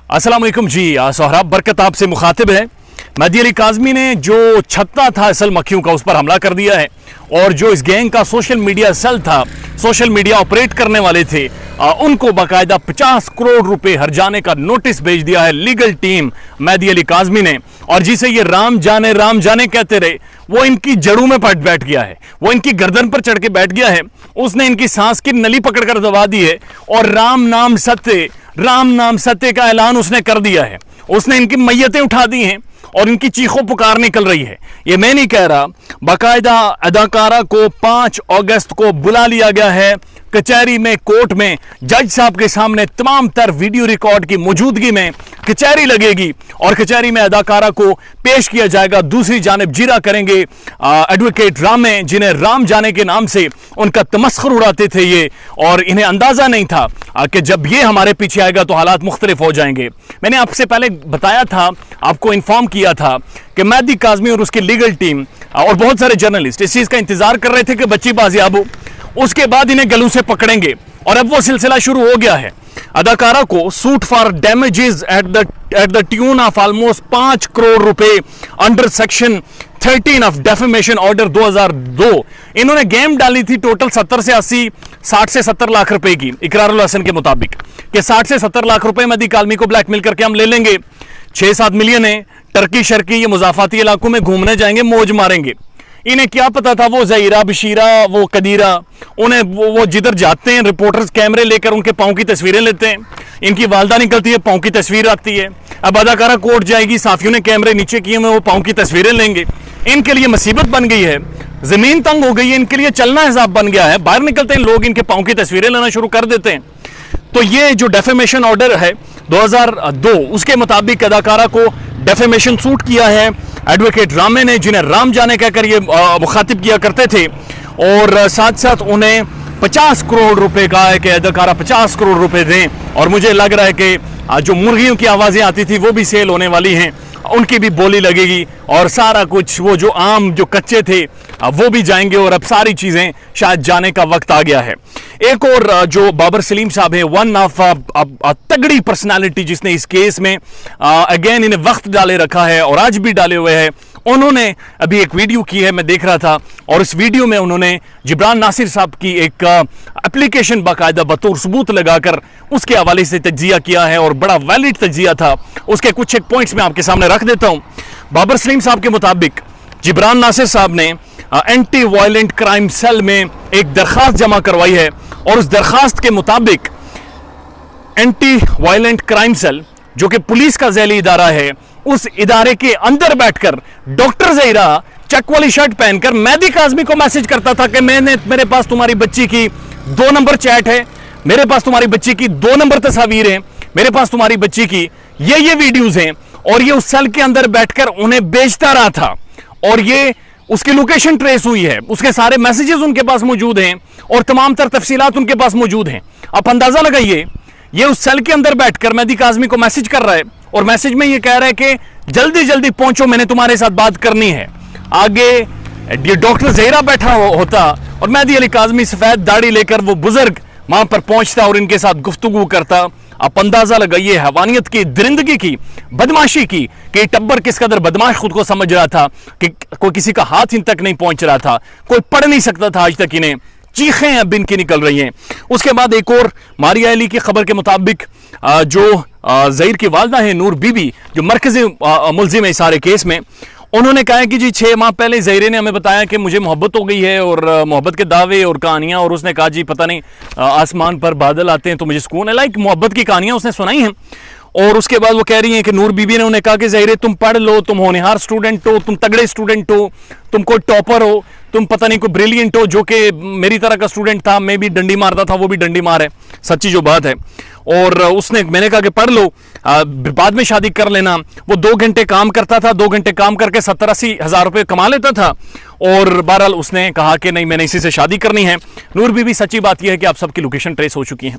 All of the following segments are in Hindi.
अस्सलाम वालेकुम जी। सोहराब बरकत आपसे मुखातिब है। मेहदी अली काज़मी ने जो छत्ता था असल मक्खियों का, उस पर हमला कर दिया है और जो इस गैंग का सोशल मीडिया सेल था, सोशल मीडिया ऑपरेट करने वाले थे, उनको बाकायदा 50 करोड़ रुपए हर्जाने का नोटिस भेज दिया है लीगल टीम मेहदी अली काज़मी ने। और जिसे ये राम जाने कहते रहे, वो इनकी जड़ों में बैठ गया है, वो इनकी गर्दन पर चढ़ के बैठ गया है। उसने इनकी सांस की नली पकड़कर दबा दी है और राम नाम सत्य का ऐलान उसने कर दिया है। उसने इनकी मैयतें उठा दी हैं और इनकी चीखों पुकार निकल रही है। ये मैं नहीं कह रहा, बाकायदा अदाकारा को 5 अगस्त को बुला लिया गया है कचहरी में, कोर्ट में, जज साहब के सामने तमाम तर वीडियो रिकॉर्ड की मौजूदगी में कचहरी लगेगी और कचहरी में अदाकारा को पेश किया जाएगा। दूसरी जानिब जिरा करेंगे एडवोकेट रामे, जिन्हें राम जाने के नाम से उनका तमस्खुर उड़ाते थे ये, और इन्हें अंदाजा नहीं था कि जब ये हमारे पीछे आएगा तो हालात मुख्तलिफ हो जाएंगे। मैंने आपसे पहले बताया था, आपको इन्फॉर्म किया था कि मेहदी काज़मी और उसकी लीगल टीम और बहुत सारे जर्नलिस्ट इस चीज का इंतजार कर रहे थे कि बच्ची बाजियाब हो, उसके बाद इन्हें गलों से पकड़ेंगे। और अब वो सिलसिला शुरू हो गया है। अदाकारा को suit for damages at the tune of almost 5 crore रुपए under section 13 of defamation order 2002 इन्होंने गेम डाली थी। टोटल 60 से 70 लाख रुपए की, इकरारुल हसन के मुताबिक कि 60 से 70 लाख रुपए मेहदी काज़मी को ब्लैकमेल करके हम ले लेंगे। 6-7 मिलियन है, टर्की शर्की ये मुजाफाती इलाकों में घूमने जाएंगे, मौज मारेंगे। इन्हें क्या पता था वो ज़हीरा, बशीरा, वो कदीरा, उन्हें वो जिधर जाते हैं रिपोर्टर्स कैमरे लेकर उनके पाँव की तस्वीरें लेते हैं। इनकी वालदा निकलती है, पाँव की तस्वीर आती है। अब अदाकारा कोर्ट जाएगी, साफियों ने कैमरे नीचे किए हुए, वो पाँव की तस्वीरें लेंगे। इनके लिए मुसीबत बन गई है, जमीन तंग हो गई है, इनके लिए चलना हिसाब बन गया है। बाहर निकलते हैं लोग, इनके पाँव की तस्वीरें लेना शुरू कर देते हैं। तो ये जो डेफेमेशन ऑर्डर है 2002, उसके मुताबिक अदाकारा को डेफेमेशन सूट किया है एडवोकेट रामे ने, जिन्हें राम जाने कहकर ये मुखातिब किया करते थे। और साथ साथ उन्हें 50 करोड़ रुपए का है कि अदाकारा 50 करोड़ रुपए दें। और मुझे लग रहा है कि जो मुर्गियों की आवाज़ें आती थी वो भी सेल होने वाली हैं, उनकी भी बोली लगेगी और सारा कुछ, वो जो आम जो कच्चे थे वो भी जाएंगे और अब सारी चीज़ें शायद जाने का वक्त आ गया है। एक और जो बाबर सलीम साहब है, वन ऑफ तगड़ी पर्सनालिटी, जिसने इस केस में अगेन इन्हें वक्त डाले रखा है और आज भी डाले हुए हैं, उन्होंने अभी एक वीडियो की है, मैं देख रहा था, और इस वीडियो में उन्होंने जिब्रान नासिर साहब की एक एप्लीकेशन बाकायदा बतौर सबूत लगाकर उसके हवाले से तज्जिया किया है और बड़ा वैलिड तज्जिया था। उसके कुछ एक पॉइंट्स मैं आपके सामने रख देता हूं। बाबर सलीम साहब के मुताबिक जिब्रान नासिर साहब ने एंटी वायलेंट क्राइम सेल में एक दरखास्त जमा करवाई है और उस दरखास्त के मुताबिक एंटी वायलेंट क्राइम सेल, जो कि पुलिस का ज़ैली इदारा है, उस इदारे के अंदर बैठकर डॉक्टर ज़हीरा चेक वाली शर्ट पहनकर मेहदी काज़मी को मैसेज करता था कि मेरे पास तुम्हारी बच्ची की 2 नंबर चैट है, मेरे पास तुम्हारी बच्ची की 2 नंबर तस्वीर है, मेरे पास तुम्हारी बच्ची की ये वीडियोज हैं। और ये उस सेल के अंदर बैठकर उन्हें बेचता रहा था और ये उसकी लोकेशन ट्रेस हुई है, उसके सारे मैसेजेस उनके पास मौजूद हैं और तमाम तर तफसीलात उनके पास मौजूद हैं। आप अंदाजा लगाइए, ये उस सेल के अंदर बैठकर मेहदी काज़मी को मैसेज कर रहा है और मैसेज में ये कह रहा है कि जल्दी जल्दी पहुंचो, मैंने तुम्हारे साथ बात करनी है। आगे ये डॉक्टर ज़हीरा बैठा होता और मेहदी अली काज़मी सफेद दाढ़ी लेकर वो बुजुर्ग वहां पर पहुंचता और इनके साथ गुफ्तगू करता। आप अंदाजा लगाइए हैवानियत की, दरिंदगी की, बदमाशी की, कि टब्बर किस कदर बदमाश खुद को समझ रहा था कि कोई किसी का हाथ इन तक नहीं पहुंच रहा था, कोई पढ़ नहीं सकता था आज तक। इन्हें चीखें अब इनकी निकल रही हैं। उसके बाद एक और मारिया अली की खबर के मुताबिक जो ज़हीर की वालदा है नूर बीबी, जो मरकज़ी मुल्ज़िम है इस सारे केस में, उन्होंने कहा कि जी 6 माह पहले ज़हीरे ने हमें बताया कि मुझे मोहब्बत हो गई है और मोहब्बत के दावे और कहानियाँ, और उसने कहा जी पता नहीं आसमान पर बादल आते हैं तो मुझे सुकून है, लाइक मोहब्बत की कहानियाँ उसने सुनाई हैं। और उसके बाद वो कह रही हैं कि नूर बीबी ने उन्हें कहा कि ज़हीरे तुम पढ़ लो, तुम होनहार स्टूडेंट हो, तुम तगड़े स्टूडेंट हो, तुम कोई टॉपर हो, तुम पता नहीं कोई ब्रिलियंट हो, जो कि मेरी तरह का स्टूडेंट था, मैं भी डंडी मारता था, वो भी डंडी मार है, सच्ची जो बात है। और मैंने कहा कि पढ़ लो, बाद में शादी कर लेना। वो 2 घंटे काम करता था, 2 घंटे काम करके 70-80 हज़ार रुपये कमा लेता था और बहरहाल उसने कहा कि नहीं, मैंने इसी से शादी करनी है। नूर बीबी, सच्ची बात यह है कि आप सबकी लोकेशन ट्रेस हो चुकी है।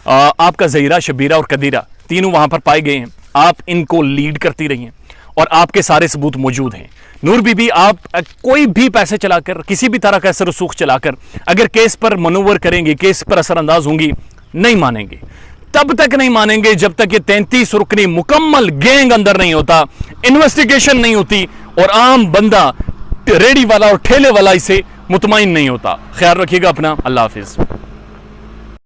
आपका ज़हीरा, शबीरा और कदीरा तीनों वहां पर पाए गए हैं। आप इनको लीड करती रही हैं और आपके सारे सबूत मौजूद हैं। नूर बीबी, आप कोई भी पैसे चलाकर, किसी भी तरह का असर रसूख चलाकर अगर केस पर मनूवर करेंगे, केस पर असरअंदाज होंगी, नहीं मानेंगे। तब तक नहीं मानेंगे जब तक ये 33 रुकनी मुकम्मल गैंग अंदर नहीं होता, इन्वेस्टिगेशन नहीं होती और आम बंदा रेडी वाला और ठेले वाला इसे मुतमईन नहीं होता। ख्याल रखिएगा अपना। अल्लाह हाफिज।